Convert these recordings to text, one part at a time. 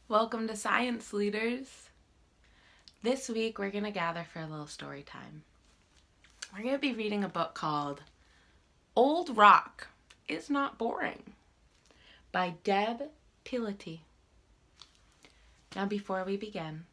Welcome to Science Leaders. This week we're going to gather for a little story time. We're going to be reading a book called Old Rock is Not Boring by Deb Piloty. Now before we begin,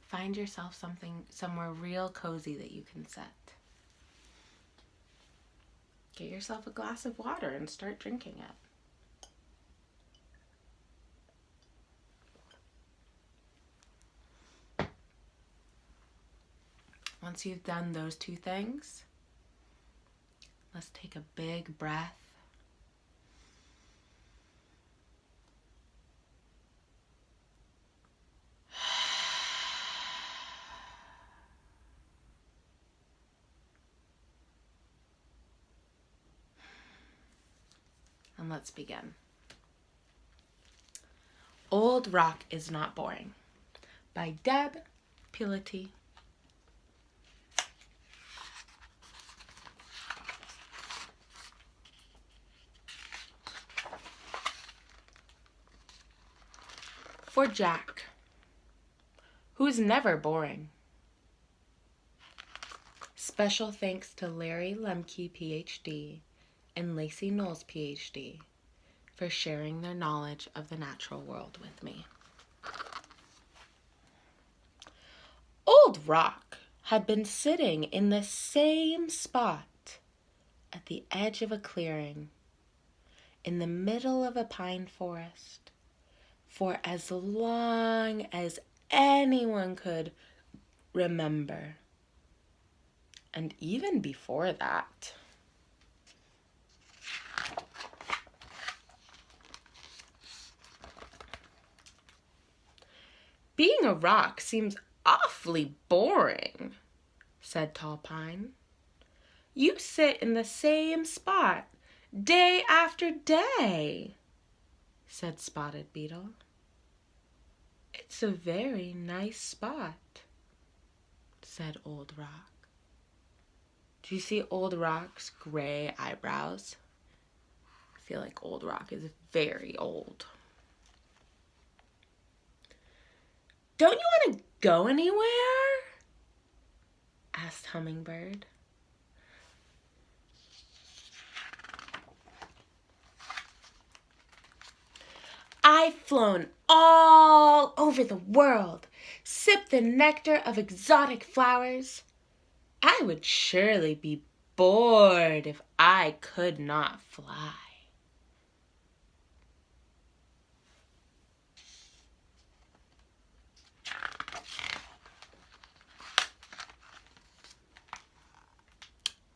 find yourself somewhere real cozy that you can sit. Get yourself a glass of water and start drinking it. Once you've done those two things, let's take a big breath. And let's begin. Old Rock is Not Boring by Deb Piloty. For Jack, who's never boring. Special thanks to Larry Lemke, PhD, and Lacey Knowles, PhD, for sharing their knowledge of the natural world with me. Old Rock had been sitting in the same spot at the edge of a clearing in the middle of a pine forest for as long as anyone could remember. And even before that. Being a rock seems awfully boring, said Tall Pine. You sit in the same spot day after day, said Spotted Beetle. It's a very nice spot, said Old Rock. Do you see Old Rock's gray eyebrows? I feel like Old Rock is very old. Don't you want to go anywhere? Asked Hummingbird. I've flown all over the world, sipped the nectar of exotic flowers. I would surely be bored if I could not fly.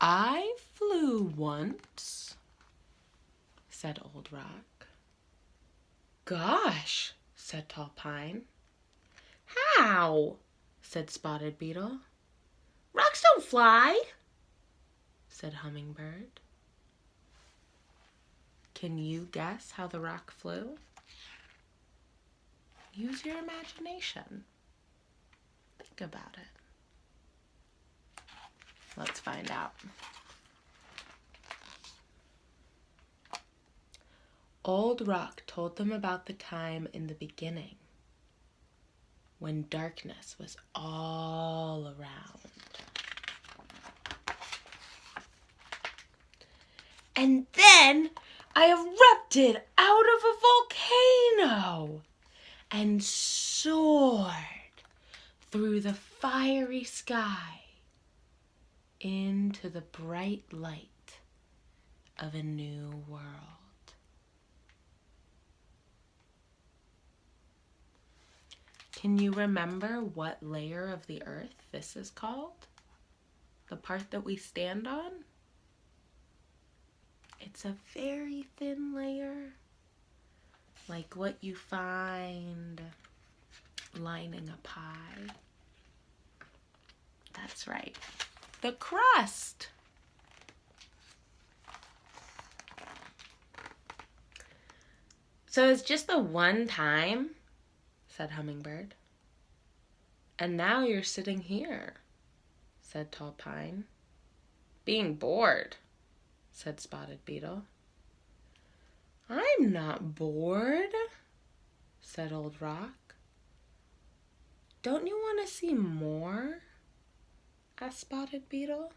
I flew once, said Old Rock. Gosh, said Tall Pine. How? Said Spotted Beetle. Rocks don't fly, said Hummingbird. Can you guess how the rock flew? Use your imagination. Think about it. Let's find out. Old Rock told them about the time in the beginning when darkness was all around. And then I erupted out of a volcano and soared through the fiery sky into the bright light of a new world. Can you remember what layer of the earth this is called? The part that we stand on? It's a very thin layer, like what you find lining a pie. That's right, the crust. So it's just the one time, said Hummingbird. And now you're sitting here, said Tall Pine. Being bored, said Spotted Beetle. I'm not bored, said Old Rock. Don't you want to see more? Asked Spotted Beetle.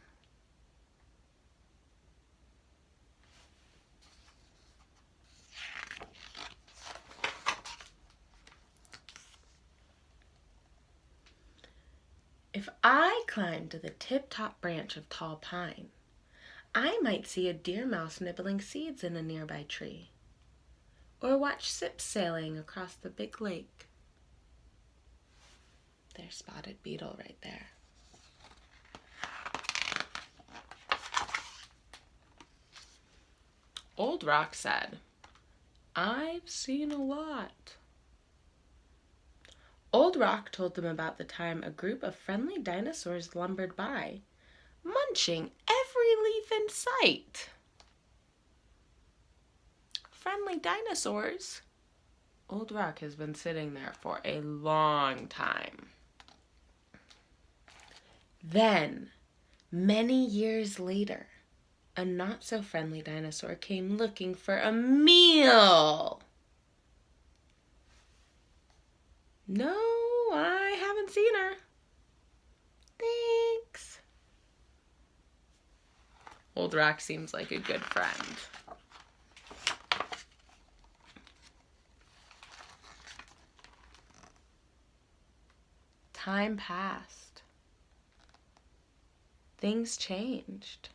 If I climbed to the tip-top branch of Tall Pine, I might see a deer mouse nibbling seeds in a nearby tree, or watch ships sailing across the big lake. There's Spotted Beetle right there. Old Rock said, I've seen a lot. Old Rock told them about the time a group of friendly dinosaurs lumbered by, munching every leaf in sight. Friendly dinosaurs? Old Rock has been sitting there for a long time. Then, many years later, a not-so-friendly dinosaur came looking for a meal. No, I haven't seen her. Thanks. Old Rock seems like a good friend. Time passed. Things changed.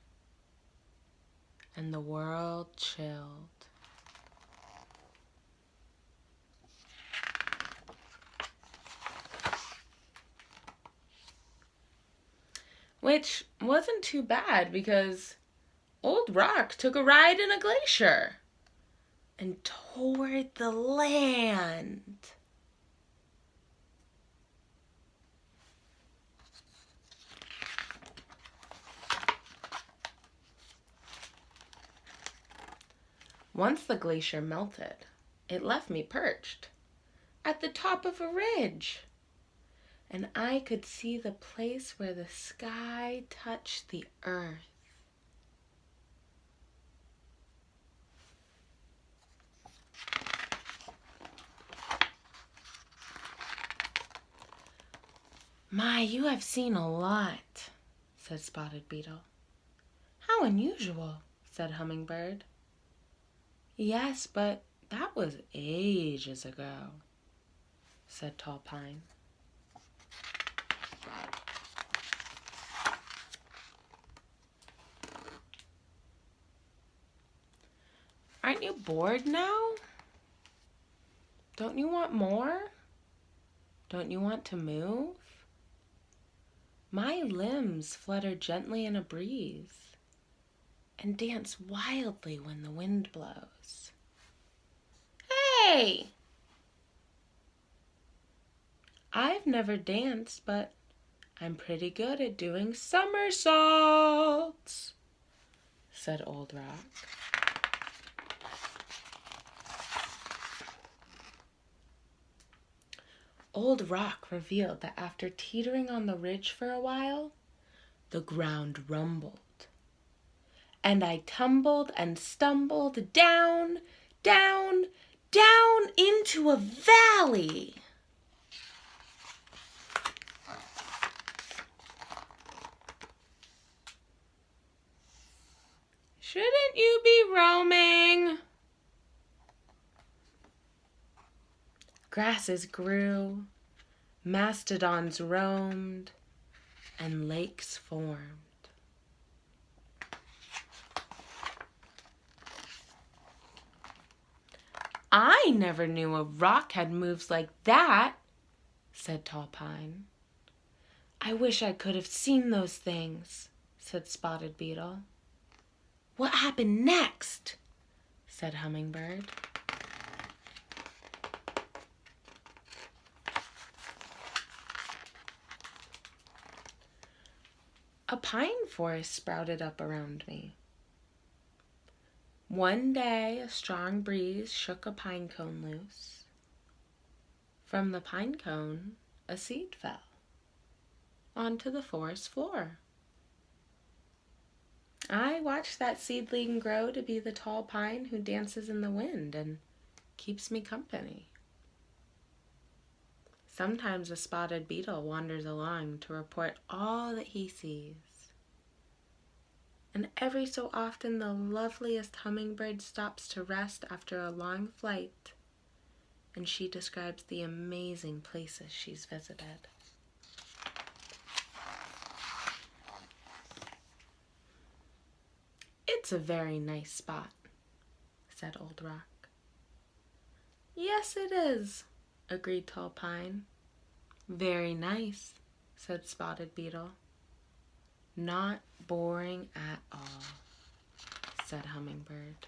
And the world chilled. Which wasn't too bad because Old Rock took a ride in a glacier and toured the land. Once the glacier melted, it left me perched at the top of a ridge, and I could see the place where the sky touched the earth. My, you have seen a lot, said Spotted Beetle. How unusual, said Hummingbird. Yes, but that was ages ago, said Tall Pine. Aren't you bored now? Don't you want more? Don't you want to move? My limbs flutter gently in a breeze and dance wildly when the wind blows. Hey! I've never danced, but I'm pretty good at doing somersaults, said Old Rock. Old Rock revealed that after teetering on the ridge for a while, the ground rumbled. And I tumbled and stumbled down, down, down into a valley. Shouldn't you be roaming? Grasses grew, mastodons roamed, and lakes formed. I never knew a rock had moves like that, said Tall Pine. I wish I could have seen those things, said Spotted Beetle. What happened next? Said Hummingbird. A pine forest sprouted up around me. One day, a strong breeze shook a pine cone loose. From the pine cone, a seed fell onto the forest floor. I watched that seedling grow to be the tall pine who dances in the wind and keeps me company. Sometimes a spotted beetle wanders along to report all that he sees. And every so often the loveliest hummingbird stops to rest after a long flight, and she describes the amazing places she's visited. It's a very nice spot, said Old Rock. Yes, it is, agreed Tall Pine. Very nice, said Spotted Beetle. Not boring at all, said Hummingbird.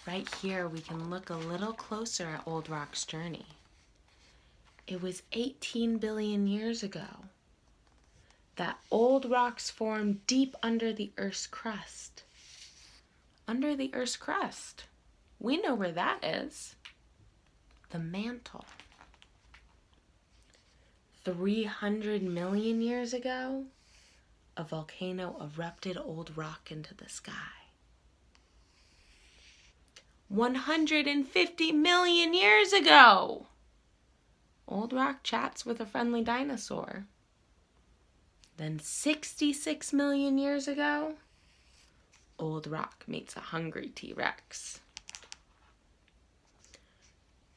Right here we can look a little closer at Old Rock's journey. It was 18 billion years ago that old rocks formed deep under the Earth's crust. Under the Earth's crust. We know where that is. The mantle. 300 million years ago, a volcano erupted Old Rock into the sky. 150 million years ago, Old Rock chats with a friendly dinosaur. Then 66 million years ago, Old Rock meets a hungry T-Rex.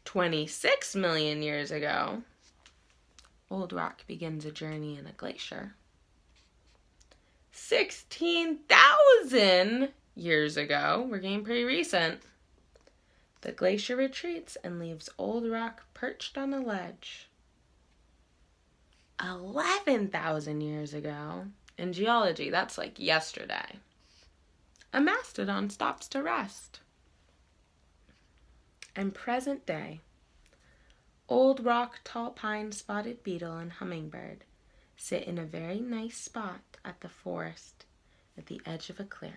26 million years ago, Old Rock begins a journey in a glacier. 16,000 years ago, we're getting pretty recent, the glacier retreats and leaves Old Rock perched on a ledge. 11,000 years ago, in geology, that's like yesterday, a mastodon stops to rest. And present day, Old Rock, Tall Pine, Spotted Beetle, and Hummingbird sit in a very nice spot at the forest at the edge of a clearing.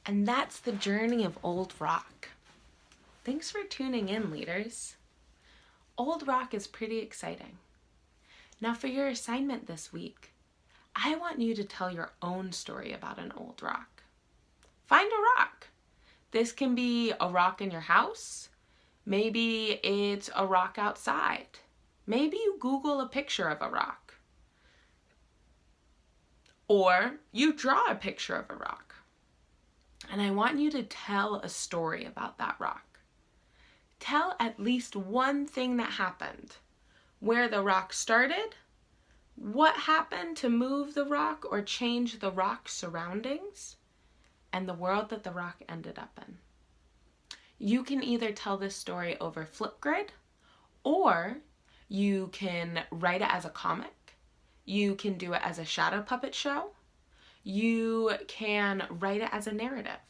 And that's the journey of Old Rock. Thanks for tuning in, leaders. Old Rock is pretty exciting. Now for your assignment this week, I want you to tell your own story about an old rock. Find a rock. This can be a rock in your house. Maybe it's a rock outside. Maybe you Google a picture of a rock. Or you draw a picture of a rock. And I want you to tell a story about that rock. Tell at least one thing that happened. Where the rock started, what happened to move the rock or change the rock's surroundings, and the world that the rock ended up in. You can either tell this story over Flipgrid, or you can write it as a comic. You can do it as a shadow puppet show. You can write it as a narrative.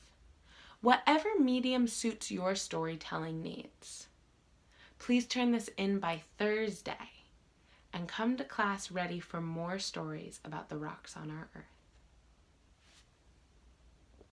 Whatever medium suits your storytelling needs. Please turn this in by Thursday and come to class ready for more stories about the rocks on our Earth.